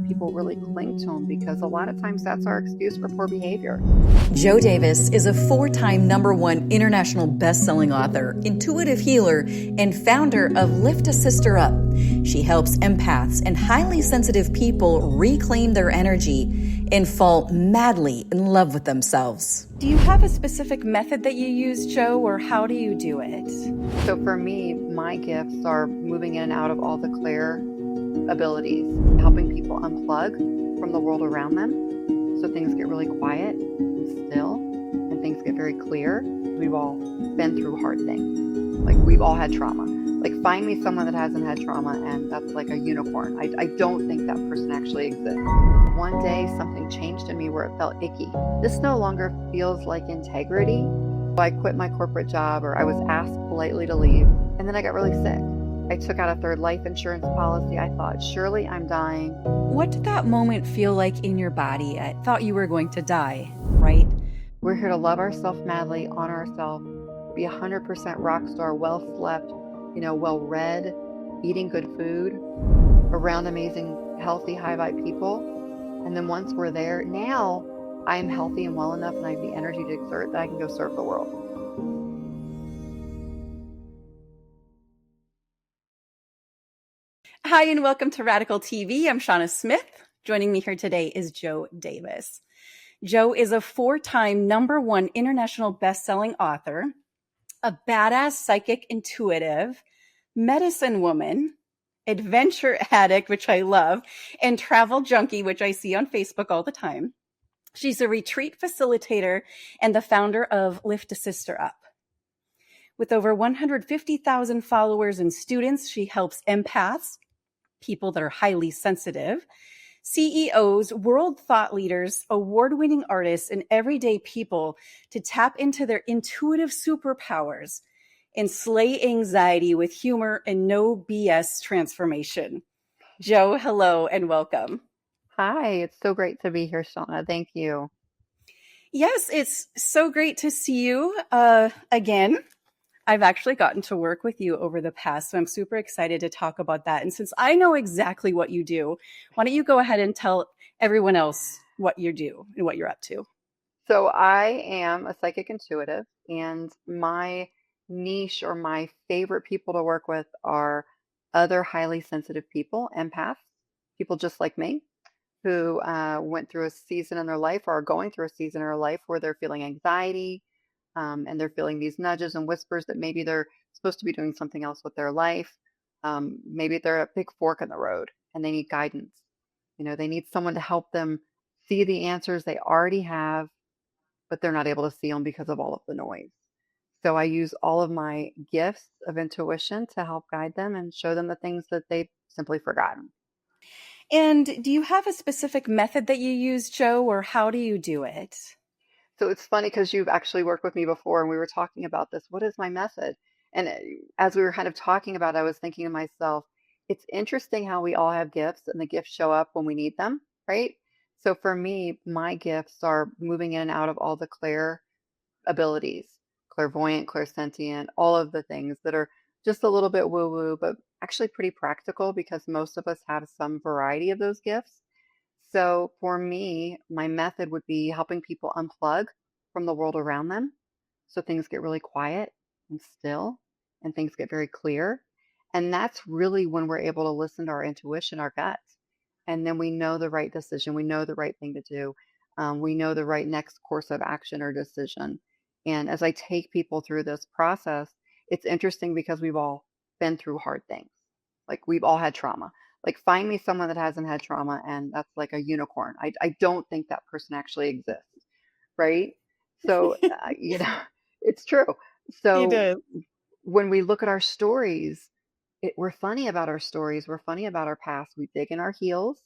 people really cling to them because a lot of times that's our excuse for poor behavior. Jo Davis is a 4-time #1 international bestselling author, intuitive healer, and founder of Lift a Sister Up. She helps empaths and highly sensitive people reclaim their energy and fall madly in love with themselves. Do you have a specific method that you use, Jo, or how do you do it? So for me, my gifts are moving in and out of all the clear abilities, helping people unplug from the world around them so things get really quiet and still and things get very clear. We've all been through hard things. Like we've all had trauma. Like find me someone that hasn't had trauma and that's like a unicorn. I don't think that person actually exists. One day something changed in me where it felt icky. This no longer feels like integrity. I quit my corporate job or I was asked politely to leave and then I got really sick. I took out a third life insurance policy. I thought, surely I'm dying. What did that moment feel like in your body? I thought you were going to die, right? We're here to love ourselves madly, honor ourselves, be 100% rock star, well slept, well read, eating good food, around amazing, healthy, high vibe people. And then once we're there, now I am healthy and well enough and I have the energy to exert that I can go serve the world. Hi, and welcome to Radical TV. I'm Shawna Smith. Joining me here today is Jo Davis. Jo is a 4-time #1 international best-selling author, a badass psychic intuitive, medicine woman, adventure addict, which I love, and travel junkie, which I see on Facebook all the time. She's a retreat facilitator and the founder of Lift a Sister Up. With over 150,000 followers and students, she helps empaths, people that are highly sensitive, CEOs, world thought leaders, award-winning artists, and everyday people to tap into their intuitive superpowers and slay anxiety with humor and no BS transformation. Jo, hello and welcome. Hi, it's so great to be here, Shawna. Thank you. Yes, it's so great to see you again. I've actually gotten to work with you over the past, so I'm super excited to talk about that. And since I know exactly what you do, why don't you go ahead and tell everyone else what you do and what you're up to? So I am a psychic intuitive, and my niche or my favorite people to work with are other highly sensitive people, empaths, people just like me, who went through a season in their life or are going through a season in their life where they're feeling anxiety, and they're feeling these nudges and whispers that maybe they're supposed to be doing something else with their life. Maybe they're at a big fork in the road and they need guidance. They need someone to help them see the answers they already have, but they're not able to see them because of all of the noise. So I use all of my gifts of intuition to help guide them and show them the things that they've simply forgotten. And do you have a specific method that you use, Jo, or how do you do it? So it's funny because you've actually worked with me before and we were talking about this. What is my method? And as we were kind of talking about it, I was thinking to myself, it's interesting how we all have gifts and the gifts show up when we need them, right? So for me, my gifts are moving in and out of all the clear abilities, clairvoyant, clairsentient, all of the things that are just a little bit woo-woo, but actually pretty practical because most of us have some variety of those gifts. So for me, my method would be helping people unplug from the world around them so things get really quiet and still and things get very clear. And that's really when we're able to listen to our intuition, our gut. And then we know the right decision. We know the right thing to do. We know the right next course of action or decision. And as I take people through this process, it's interesting because we've all been through hard things. Like we've all had trauma. Like find me someone that hasn't had trauma and that's like a unicorn. I don't think that person actually exists, right? So, it's true. You So do. when we look at our stories, we're funny about our stories. We're funny about our past. We dig in our heels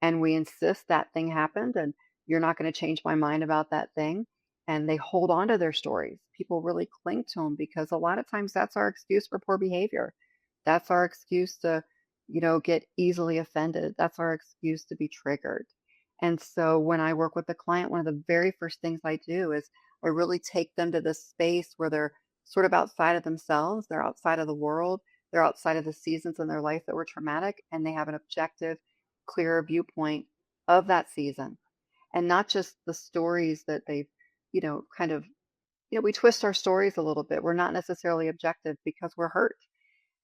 and we insist that thing happened and you're not going to change my mind about that thing. And they hold on to their stories. People really cling to them because a lot of times that's our excuse for poor behavior. That's our excuse to, get easily offended. That's our excuse to be triggered. And so when I work with a client, one of the very first things I do is I really take them to this space where they're sort of outside of themselves. They're outside of the world. They're outside of the seasons in their life that were traumatic, and they have an objective, clearer viewpoint of that season, and not just the stories that they've, kind of, we twist our stories a little bit. We're not necessarily objective because we're hurt.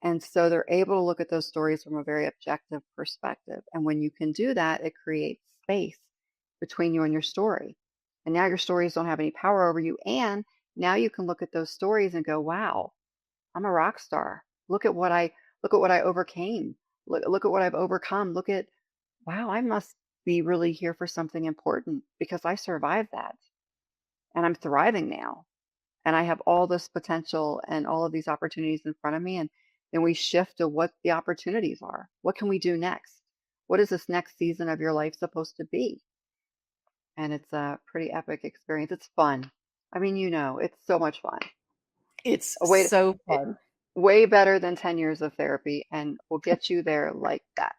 And so they're able to look at those stories from a very objective perspective. And when you can do that, it creates space between you and your story. And now your stories don't have any power over you. And now you can look at those stories and go, wow, I'm a rock star. Look at what I overcame. Look at what I've overcome. Look at, wow, I must be really here for something important because I survived that and I'm thriving now. And I have all this potential and all of these opportunities in front of me. And then we shift to what the opportunities are. What can we do next? What is this next season of your life supposed to be? And it's a pretty epic experience. It's fun. I mean, it's so much fun. It's A way, so it, fun. way better than 10 years of therapy, and will get you there like that.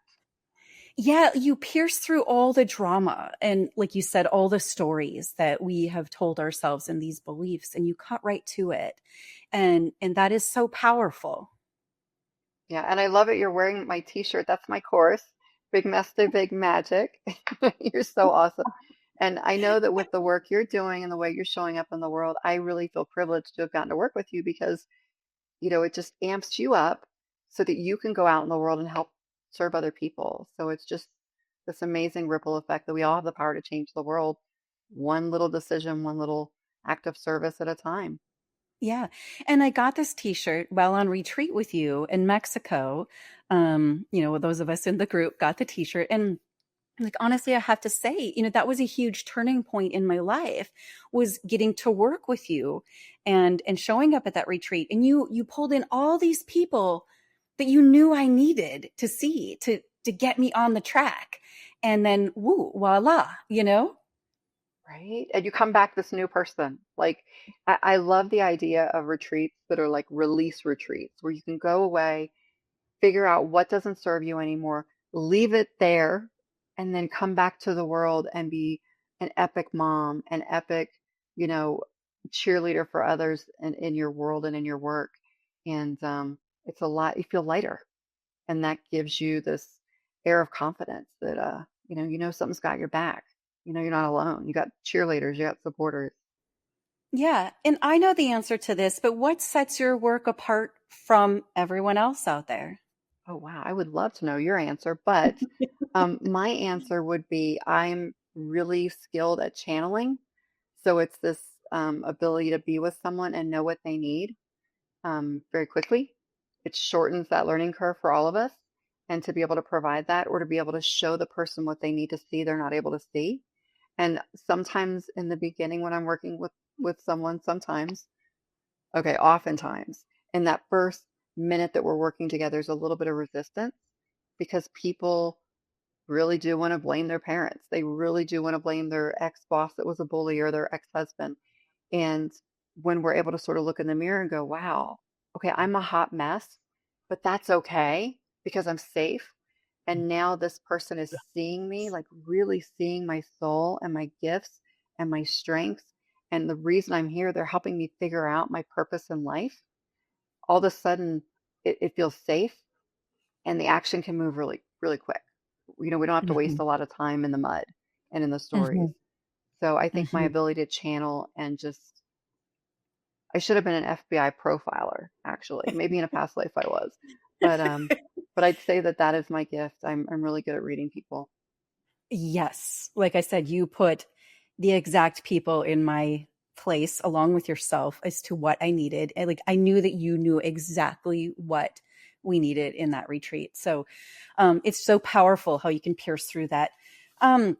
Yeah, you pierce through all the drama and, like you said, all the stories that we have told ourselves and these beliefs, and you cut right to it. And that is so powerful. Yeah, and I love it. You're wearing my t-shirt. That's my course. Big Mess to Big Magic. You're so awesome. And I know that with the work you're doing and the way you're showing up in the world, I really feel privileged to have gotten to work with you because, it just amps you up so that you can go out in the world and help serve other people. So it's just this amazing ripple effect that we all have the power to change the world, one little decision, one little act of service at a time. Yeah. And I got this t-shirt while on retreat with you in Mexico. Those of us in the group got the t-shirt. And like, honestly, I have to say, that was a huge turning point in my life, was getting to work with you and showing up at that retreat. And you pulled in all these people that you knew I needed to see to get me on the track. And then woo, voila, Right? And you come back this new person. Like, I love the idea of retreats that are like release retreats where you can go away, figure out what doesn't serve you anymore, leave it there, and then come back to the world and be an epic mom, an epic, you know, cheerleader for others in your world and in your work. And it's a lot, you feel lighter. And that gives you this air of confidence that, something's got your back. You're not alone. You got cheerleaders, you got supporters. Yeah. And I know the answer to this, but what sets your work apart from everyone else out there? Oh, wow. I would love to know your answer, but my answer would be I'm really skilled at channeling. So it's this ability to be with someone and know what they need very quickly. It shortens that learning curve for all of us. And to be able to provide that or to be able to show the person what they need to see, they're not able to see. And sometimes in the beginning, when I'm working with someone, oftentimes in that first minute that we're working together, there's a little bit of resistance because people really do want to blame their parents. They really do want to blame their ex-boss that was a bully or their ex-husband. And when we're able to sort of look in the mirror and go, wow, okay, I'm a hot mess, but that's okay because I'm safe. And now this person is seeing me, like really seeing my soul and my gifts and my strengths. And the reason I'm here, they're helping me figure out my purpose in life. All of a sudden, it feels safe and the action can move really, really quick. We don't have to waste Mhm, a lot of time in the mud and in the stories. mhm, So I think my mhm. ability to channel and just, I should have been an FBI profiler, actually. Maybe in a past life I was. But I'd say that that is my gift. I'm really good at reading people. Yes. Like I said, you put the exact people in my place along with yourself as to what I needed. And like I knew that you knew exactly what we needed in that retreat. So it's so powerful how you can pierce through that. Um,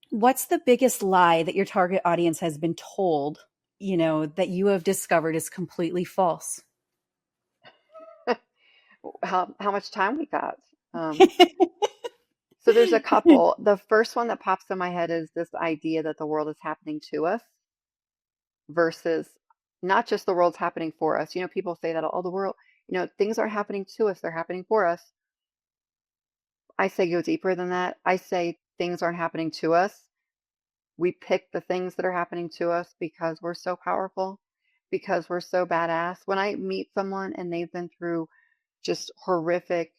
what's the biggest lie that your target audience has been told, that you have discovered is completely false? How much time we got? So there's a couple. The first one that pops in my head is this idea that the world is happening to us versus not just the world's happening for us. People say that, oh, the world, things aren't happening to us, they're happening for us. I say go deeper than that. I say things aren't happening to us. We pick the things that are happening to us because we're so powerful, because we're so badass. When I meet someone and they've been through just horrific,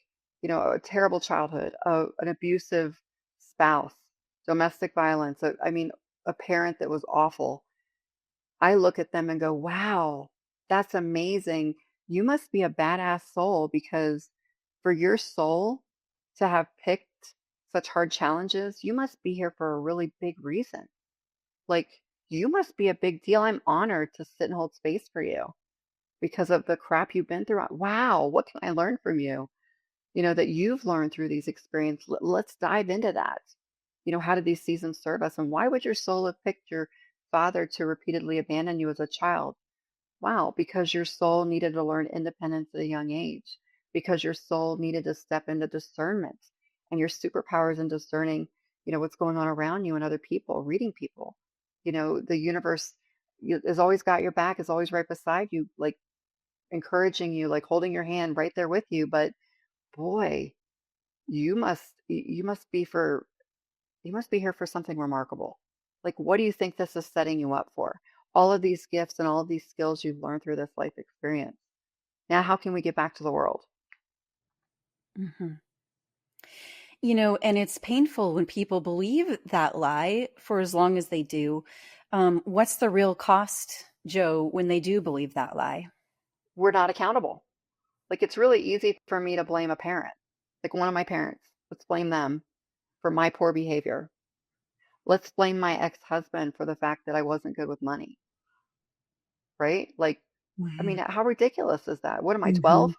a terrible childhood, an abusive, spouse, domestic violence, I mean, a parent that was awful, I look at them and go, wow, that's amazing. You must be a badass soul because for your soul to have picked such hard challenges, you must be here for a really big reason. Like, you must be a big deal. I'm honored to sit and hold space for you because of the crap you've been through. Wow, what can I learn from you? That you've learned through these experiences. Let's dive into that. How did these seasons serve us? And why would your soul have picked your father to repeatedly abandon you as a child? Wow, because your soul needed to learn independence at a young age, because your soul needed to step into discernment and your superpowers in discerning, what's going on around you and other people, reading people. The universe has always got your back, is always right beside you, like encouraging you, like holding your hand right there with you. But boy, you must be here for something remarkable. Like, what do you think this is setting you up for? All of these gifts and all of these skills you've learned through this life experience. Now, how can we get back to the world? Mhm. And it's painful when people believe that lie for as long as they do. What's the real cost, Joe, when they do believe that lie? We're not accountable. Like, it's really easy for me to blame a parent, like one of my parents. Let's blame them for my poor behavior. Let's blame my ex-husband for the fact that I wasn't good with money, right? Like, I mean, Mhm. how ridiculous is that? What am I, Mhm. 12?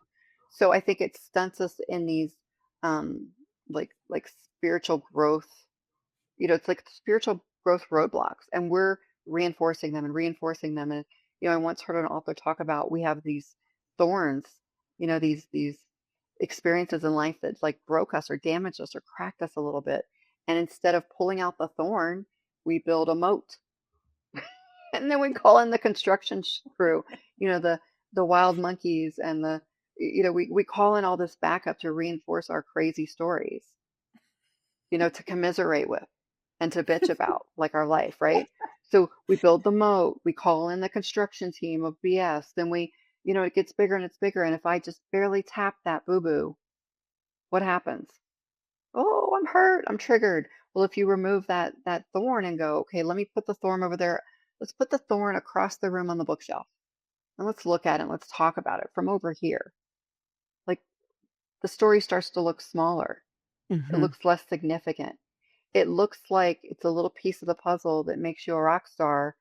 So I think it stunts us in these um like spiritual growth. It's like spiritual growth roadblocks, and we're reinforcing them and reinforcing them. And I once heard an author talk about we have these thorns, these experiences in life that like broke us or damaged us or cracked us a little bit. And instead of pulling out the thorn, we build a moat. And then we call in the construction crew, the wild monkeys and we call in all this backup to reinforce our crazy stories, to commiserate with and to bitch about, like our life, right? So we build the moat, we call in the construction team of BS, then it gets bigger and it's bigger. And if I just barely tap that boo boo, what happens? Oh, I'm hurt, I'm triggered. Well, if you remove that thorn and go, okay, let me put the thorn over there. Let's put the thorn across the room on the bookshelf and let's look at it and let's talk about it from over here. Like the story starts to look smaller. It Mhm. looks less significant. It looks like it's a little piece of the puzzle that makes you a rock star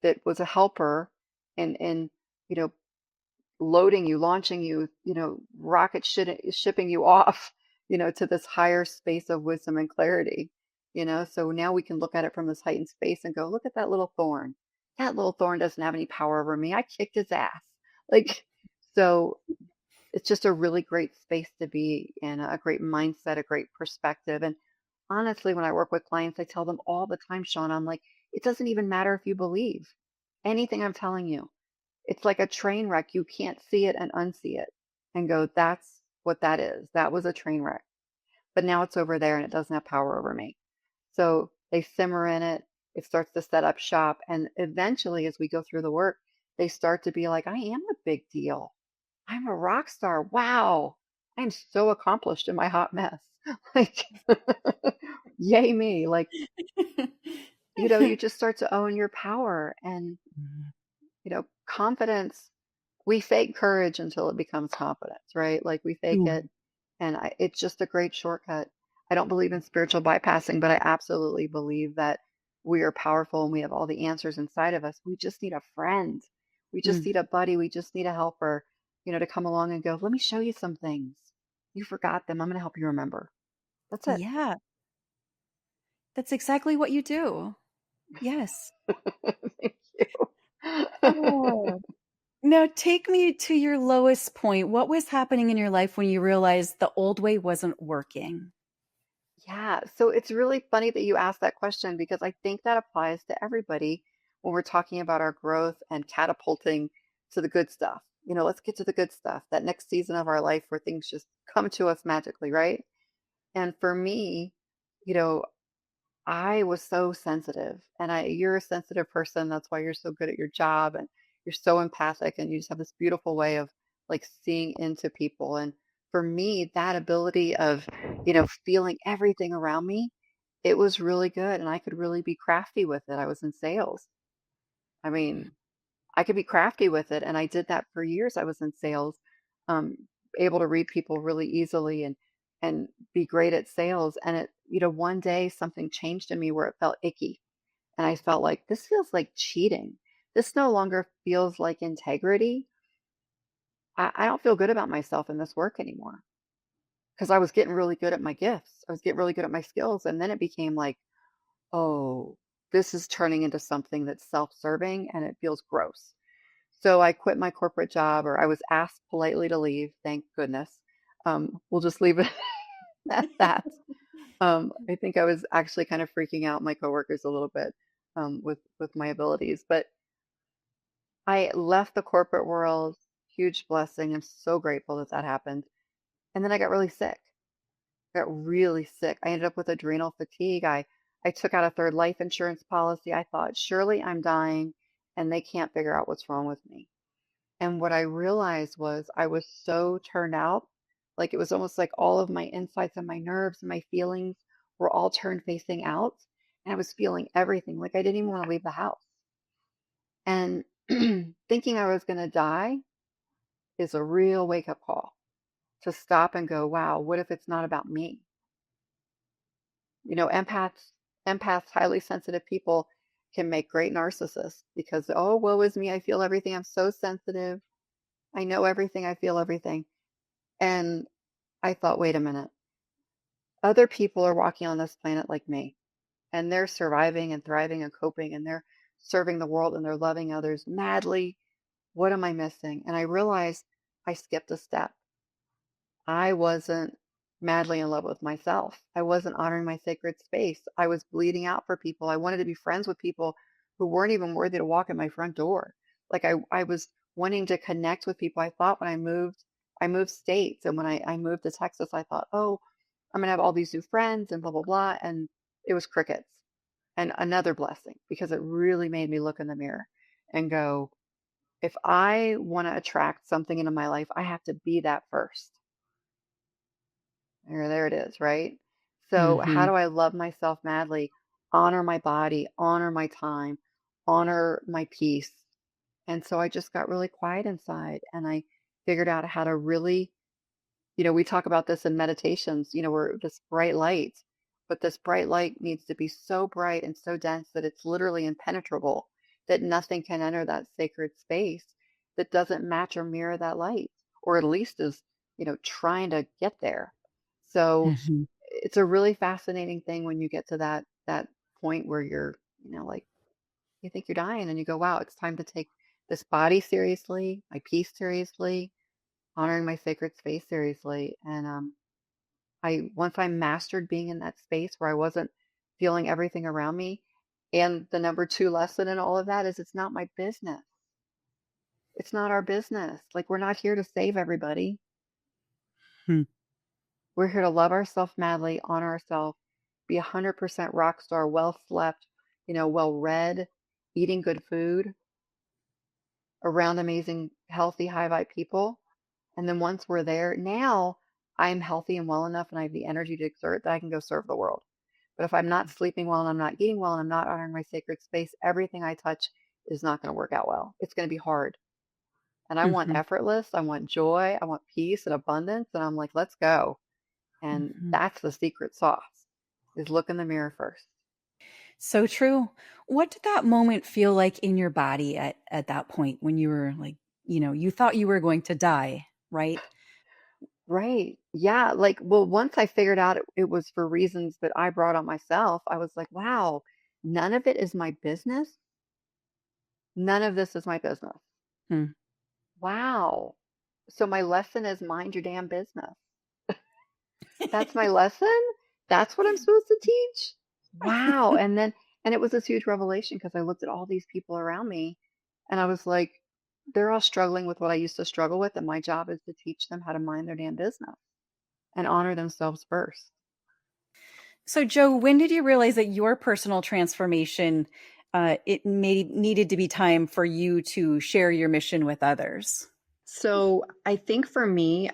that was a helper and you know, loading you, launching you, rocket shipping you off, to this higher space of wisdom and clarity. So now we can look at it from this heightened space and go, look at that little thorn. That little thorn doesn't have any power over me. I kicked his ass. Like, so it's just a really great space to be in, a great mindset, a great perspective. And honestly, when I work with clients, I tell them all the time, Sean, I'm like, it doesn't even matter if you believe anything I'm telling you. It's like a train wreck. You can't see it and unsee it and go, that's what that is. That was a train wreck. But now it's over there and it doesn't have power over me. So they simmer in it. It starts to set up shop. And eventually, as we go through the work, they start to be like, I am a big deal. I'm a rock star. Wow. I'm so accomplished in my hot mess. Like, yay me. Like, you just start to own your power and, confidence. We fake courage until it becomes confidence, right? Like we fake it. Mhm. And it's just a great shortcut. I don't believe in spiritual bypassing, but I absolutely believe that we are powerful and we have all the answers inside of us. We just need a friend. We just Mm. need a buddy. We just need a helper, to come along and go, let me show you some things. You forgot them. I'm going to help you remember. That's it. Yeah, that's exactly what you do. Yes. Thank you. Oh. Now take me to your lowest point. What was happening in your life when you realized the old way wasn't working? Yeah, so it's really funny that you asked that question because I think that applies to everybody when we're talking about our growth and catapulting to the good stuff. Let's get to the good stuff, that next season of our life where things just come to us magically, right? And for me, you know, I was so sensitive, and you're a sensitive person. That's why you're so good at your job, and you're so empathic, and you just have this beautiful way of like seeing into people. And for me, that ability of, feeling everything around me it was really good and I could really be crafty with it. I was in sales. I mean, I could be crafty with it, and I did that for years. I was in sales, um, able to read people really easily and be great at sales. And one day something changed in me where it felt icky, and I felt like this feels like cheating. This no longer feels like integrity. I don't feel good about myself in this work anymore because I was getting really good at my gifts. I was getting really good at my skills, and then it became like, oh, this is turning into something that's self-serving and it feels gross. So I quit my corporate job, or I was asked politely to leave, thank goodness. We'll just leave it at that. I think I was actually kind of freaking out my coworkers a little bit with my abilities, but I left the corporate world, huge blessing. I'm so grateful that that happened. And then I got really sick. Got really sick. I ended up with adrenal fatigue. I took out a third life insurance policy. I thought, surely I'm dying and they can't figure out what's wrong with me. And what I realized was I was so turned out, like it was almost like all of my insights and my nerves and my feelings were all turned facing out. And I was feeling everything. Like I didn't even want to leave the house. And thinking I was going to die is a real wake up call to stop and go, wow, what if it's not about me? Empaths, highly sensitive people can make great narcissists because, oh, woe is me. I feel everything. I'm so sensitive. I know everything. I feel everything. And I thought, wait a minute. Other people are walking on this planet like me, and they're surviving and thriving and coping, and they're serving the world and they're loving others madly. What am I missing? And I realized I skipped a step. I wasn't madly in love with myself. I wasn't honoring my sacred space. I was bleeding out for people. I wanted to be friends with people who weren't even worthy to walk in my front door. Like I was wanting to connect with people. I thought when I moved states. And when I moved to Texas, I thought, oh, I'm gonna have all these new friends and blah, blah, blah. And it was crickets. And another blessing because it really made me look in the mirror and go, if I want to attract something into my life, I have to be that first. There it is, right? So, how Mm-hmm. do I love myself madly, honor my body, honor my time, honor my peace? And so I just got really quiet inside and I figured out how to really, we talk about this in meditations, where this bright light, but this bright light needs to be so bright and so dense that it's literally impenetrable, that nothing can enter that sacred space that doesn't match or mirror that light, or at least is, trying to get there. So Mm-hmm. it's a really fascinating thing when you get to that point where you're, like you think you're dying and you go, wow, it's time to take this body seriously, my peace seriously, honoring my sacred space seriously. And I once I mastered being in that space where I wasn't feeling everything around me. And the number two lesson in all of that is it's not my business. It's not our business. Like we're not here to save everybody. We're here to love ourselves madly, honor ourselves, be 100% rock star, well slept, well read, eating good food, around amazing, healthy, high vibe people. And then once we're there, now I'm healthy and well enough and I have the energy to exert that I can go serve the world. But if I'm not sleeping well and I'm not eating well and I'm not honoring my sacred space, everything I touch is not going to work out well. It's going to be hard. And I want Mm-hmm. effortless, I want joy, I want peace and abundance. And I'm like, let's go. And Mm-hmm. that's the secret sauce is look in the mirror first. So true. What did that moment feel like in your body at that point when you were like, you thought you were going to die, right? Right. Yeah. Like, well, once I figured out it was for reasons that I brought on myself, I was like, wow, none of it is my business. None of this is my business. Hmm. Wow. So my lesson is mind your damn business. That's my lesson? That's what I'm supposed to teach? Wow. And it was this huge revelation because I looked at all these people around me and I was like, they're all struggling with what I used to struggle with. And my job is to teach them how to mind their damn business and honor themselves first. So, Joe, when did you realize that your personal transformation, it needed to be time for you to share your mission with others? So I think for me,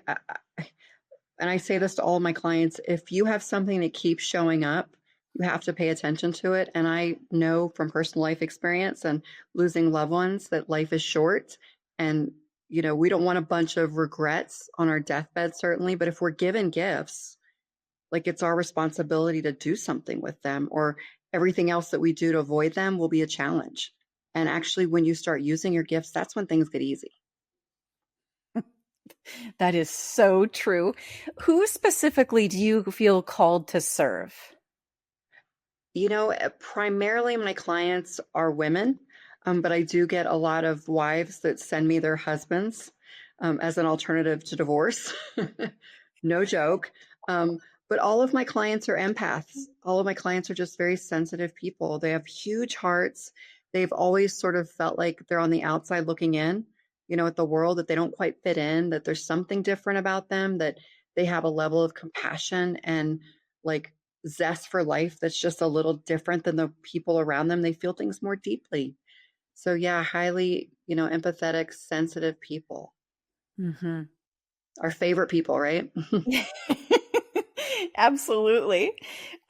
and I say this to all my clients, if you have something that keeps showing up, You have to pay attention to it. And I know from personal life experience and losing loved ones that life is short. And, we don't want a bunch of regrets on our deathbed, certainly. But if we're given gifts, like it's our responsibility to do something with them, or everything else that we do to avoid them will be a challenge. And actually, when you start using your gifts, that's when things get easy. That is so true. Who specifically do you feel called to serve? Primarily my clients are women, but I do get a lot of wives that send me their husbands as an alternative to divorce. No joke. Um, but all of my clients are empaths. All of my clients are just very sensitive people. They have huge hearts. They've always sort of felt like they're on the outside looking in, at the world, that they don't quite fit in, that there's something different about them, that they have a level of compassion and like zest for life that's just a little different than the people around them. They feel things more deeply. So yeah, highly, empathetic, sensitive people. Mhm. Our favorite people, right? Absolutely.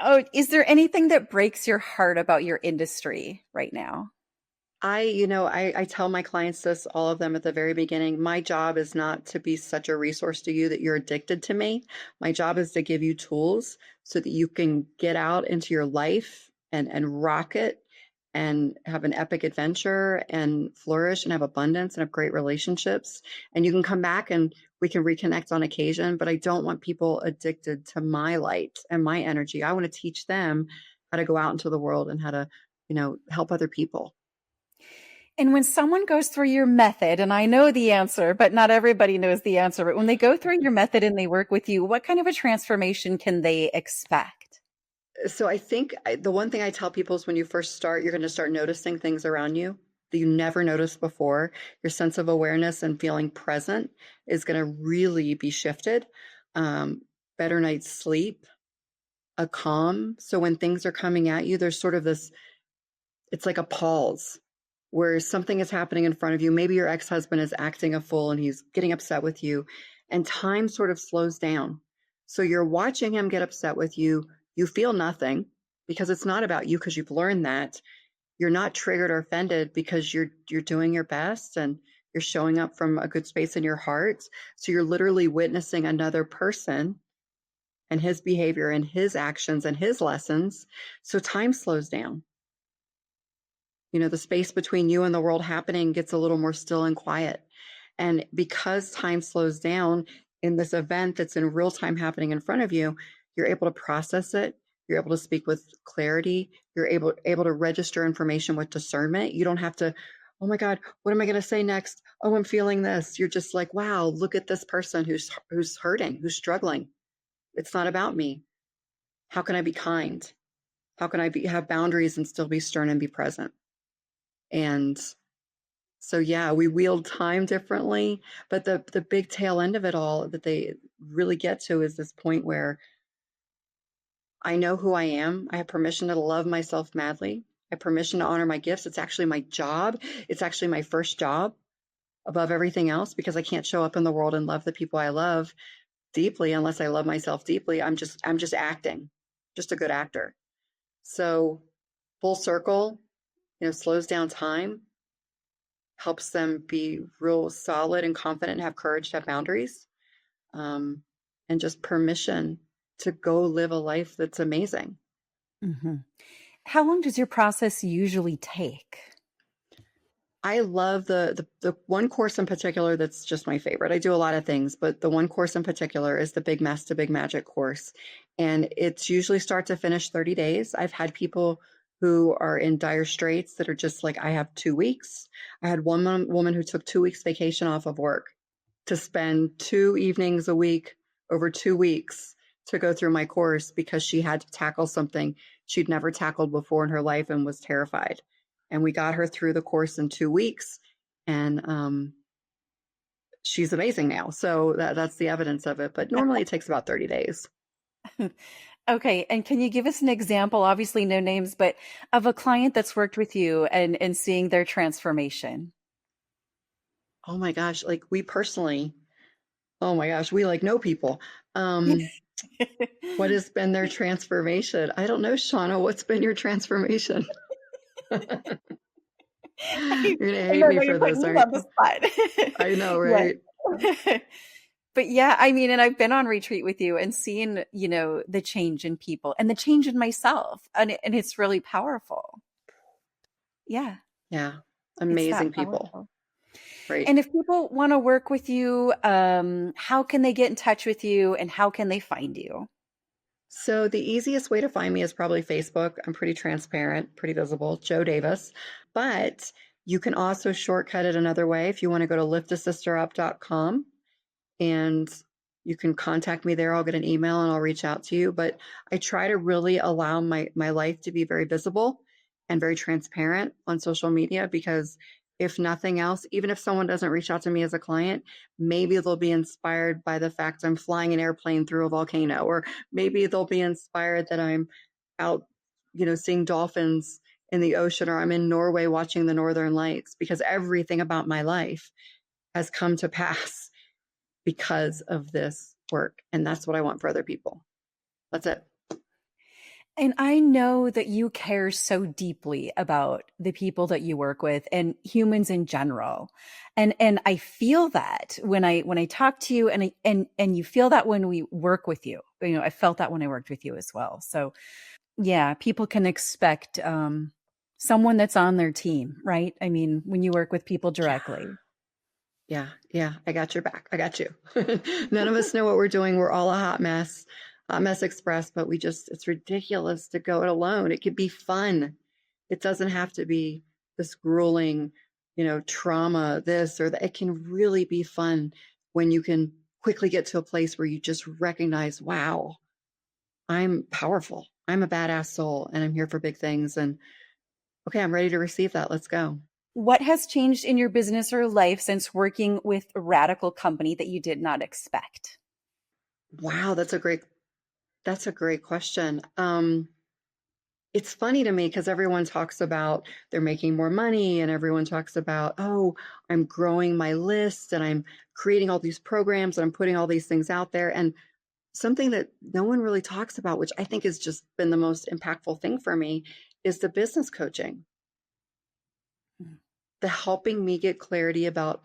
Oh, is there anything that breaks your heart about your industry right now? I tell my clients this, all of them at the very beginning. My job is not to be such a resource to you that you're addicted to me. My job is to give you tools so that you can get out into your life and rock it and have an epic adventure and flourish and have abundance and have great relationships. And you can come back and we can reconnect on occasion, but I don't want people addicted to my light and my energy. I want to teach them how to go out into the world and how to, help other people. And when someone goes through your method, and I know the answer, but not everybody knows the answer, but when they go through your method and they work with you, what kind of a transformation can they expect? So I think the one thing I tell people is when you first start, you're going to start noticing things around you that you never noticed before. Your sense of awareness and feeling present is going to really be shifted. Um, Better night's sleep, a calm. So when things are coming at you, there's sort of this, it's like a pause where something is happening in front of you. Maybe your ex-husband is acting a fool and he's getting upset with you, and time sort of slows down. So you're watching him get upset with you. You feel nothing because it's not about you, because you've learned that. You're not triggered or offended because you're doing your best and you're showing up from a good space in your heart. So you're literally witnessing another person and his behavior and his actions and his lessons. So time slows down. The space between you and the world happening gets a little more still and quiet. And because time slows down in this event that's in real time happening in front of you, you're able to process it. You're able to speak with clarity. You're able to register information with discernment. You don't have to, oh my God, what am I going to say next? Oh, I'm feeling this. You're just like, wow, look at this person who's hurting, who's struggling. It's not about me. How can I be kind? How can I have boundaries and still be stern and be present? And so yeah, we wield time differently, but the big tail end of it all that they really get to is this point where I know who I am. I have permission to love myself madly. I have permission to honor my gifts. It's actually my job. It's actually my first job above everything else, because I can't show up in the world and love the people I love deeply unless I love myself deeply. I'm just acting, just a good actor. So full circle, slows down time, helps them be real solid and confident and have courage to have boundaries, um, and just permission to go live a life that's amazing. Mhm. How long does your process usually take? I love the one course in particular that's just my favorite. I do a lot of things, but the one course in particular is the Big Mess to Big Magic course. And it's usually start to finish 30 days. I've had people who are in dire straits that are just like, I have 2 weeks. I had one woman who took 2 weeks vacation off of work to spend 2 evenings a week over 2 weeks to go through my course because she had to tackle something she'd never tackled before in her life and was terrified. And we got her through the course in 2 weeks, and she's amazing now. So that's the evidence of it. But normally it takes about 30 days. Okay, and can you give us an example, obviously no names, but of a client that's worked with you and seeing their transformation? Oh my gosh, like we personally, oh my gosh, we like know people. What has been their transformation? I don't know, Shawna, what's been your transformation? I You're going to hate know me now you're for putting this, me aren't on the you? spot. I know, right? But but yeah, I mean, and I've been on retreat with you and seen, the change in people and the change in myself. And it's really powerful. Yeah, Yeah. it's that Amazing people. powerful. Right. And if people want to work with you, how can they get in touch with you and how can they find you? So the easiest way to find me is probably Facebook. I'm pretty transparent, pretty visible, Joe Davis. But you can also shortcut it another way if you want to go to liftasisterup.com and you can contact me there. I'll get an email and I'll reach out to you. But I try to really allow my life to be very visible and very transparent on social media because if nothing else, even if someone doesn't reach out to me as a client, maybe they'll be inspired by the fact I'm flying an airplane through a volcano, or maybe they'll be inspired that I'm out, seeing dolphins in the ocean, or I'm in Norway watching the Northern Lights, because everything about my life has come to pass because of this work. And that's what I want for other people. That's it. And I know that you care so deeply about the people that you work with and humans in general. And I feel that when I talk to you and you feel that when we work with you. I felt that when I worked with you as well. So yeah, people can expect someone that's on their team, right? I mean, when you work with people Yeah. directly. Yeah. Yeah. I got your back. I got you. None of us know what we're doing. We're all a hot mess express, but it's ridiculous to go it alone. It could be fun. It doesn't have to be this grueling, trauma, this or that. It can really be fun when you can quickly get to a place where you just recognize, wow, I'm powerful. I'm a badass soul and I'm here for big things. And okay, I'm ready to receive that. Let's go. What has changed in your business or life since working with a radical company that you did not expect? Wow, that's a great question. It's funny to me because everyone talks about they're making more money and everyone talks about, oh, I'm growing my list and I'm creating all these programs and I'm putting all these things out there. And something that no one really talks about, which I think has just been the most impactful thing for me, is the business coaching, Mm. the helping me get clarity about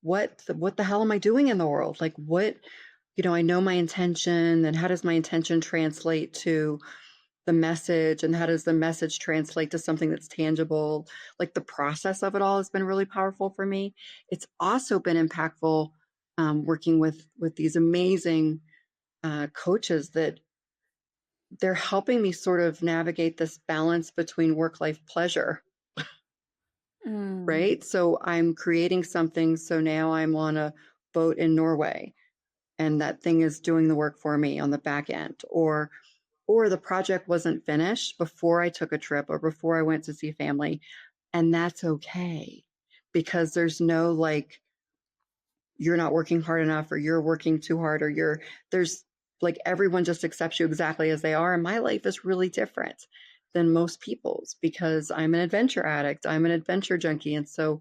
what the hell am I doing in the world? Like I know my intention, and how does my intention translate to the message, and how does the message translate to something that's tangible? Like the process of it all has been really powerful for me. It's also been impactful working with these amazing coaches that they're helping me sort of navigate this balance between work-life pleasure, Mm. right? So I'm creating something. So now I'm on a boat in Norway and that thing is doing the work for me on the back end, or the project wasn't finished before I took a trip or before I went to see family, and that's okay because there's no like you're not working hard enough or you're working too hard or there's like everyone just accepts you exactly as they are, and my life is really different than most people's because I'm an adventure addict, I'm an adventure junkie, and so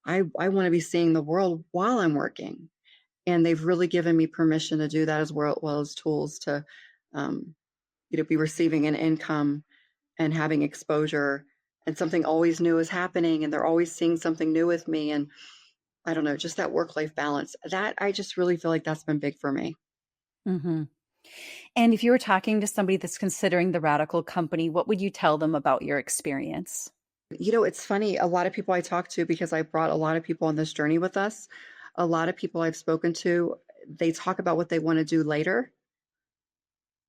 I want to be seeing the world while I'm working, and they've really given me permission to do that as well as tools to um, be receiving an income and having exposure, and something always new is happening and they're always seeing something new with me. And I don't know, just that work-life balance, that I just really feel like that's been big for me. Hmm. And if you were talking to somebody that's considering the radical company, what would you tell them about your experience? It's funny, a lot of people I talk to, because I brought a lot of people on this journey with us, a lot of people I've spoken to, they talk about what they want to do later.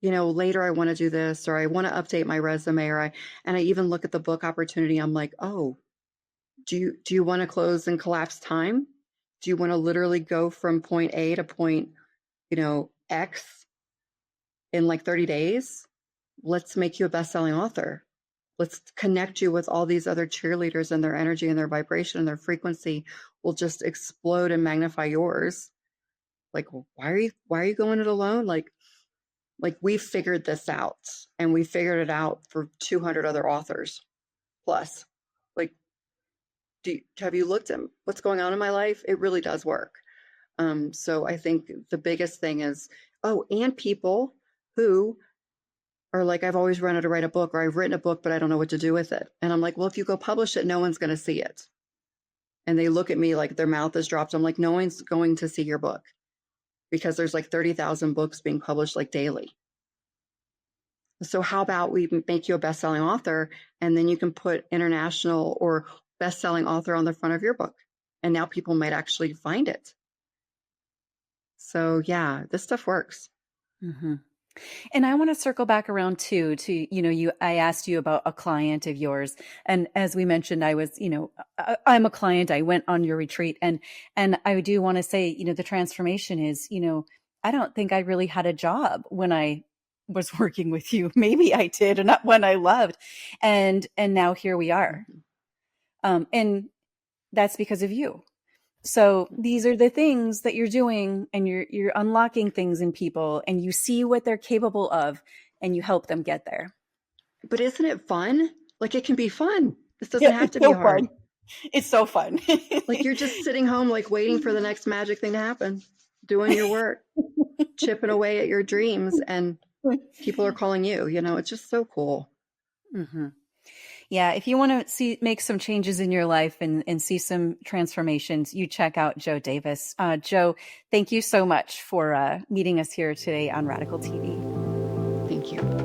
Later I want to do this, or I want to update my resume, and I even look at the book opportunity. I'm like, oh, do you want to close and collapse time? Do you want to literally go from point A to point, X in like 30 days? Let's make you a best-selling author. Let's connect you with all these other cheerleaders, and their energy and their vibration and their frequency will just explode and magnify yours. Like, why are you going it alone? Like we figured this out, and we figured it out for 200 other authors plus. Like, have you looked at what's going on in my life? It really does work. So I think the biggest thing is Oh, and people who are like, I've always wanted to write a book, or I've written a book, but I don't know what to do with it. And I'm like, well, if you go publish it, no one's going to see it. And they look at me like their mouth is dropped. I'm like, no one's going to see your book because there's like 30,000 books being published like daily. So how about we make you a best-selling author, and then you can put international or best-selling author on the front of your book. And now people might actually find it. So yeah, this stuff works. Mm-hmm. And I want to circle back around too to, I asked you about a client of yours. And as we mentioned, I was, I'm a client. I went on your retreat, and I do want to say, the transformation is, I don't think I really had a job when I was working with you. Maybe I did, and not one I loved. And now here we are. And that's because of you. So these are the things that you're doing, and you're unlocking things in people, and you see what they're capable of, and you help them get there. But isn't it fun? Like, it can be fun. This doesn't Yeah, have it's to be so hard. fun. It's so fun. Like, you're just sitting home, like waiting for the next magic thing to happen, doing your work, chipping away at your dreams, and people are calling you. It's just so cool. Mm-hmm. Yeah, if you want to make some changes in your life and see some transformations, you check out Jo Davis. Jo, thank you so much for meeting us here today on Radical TV. Thank you.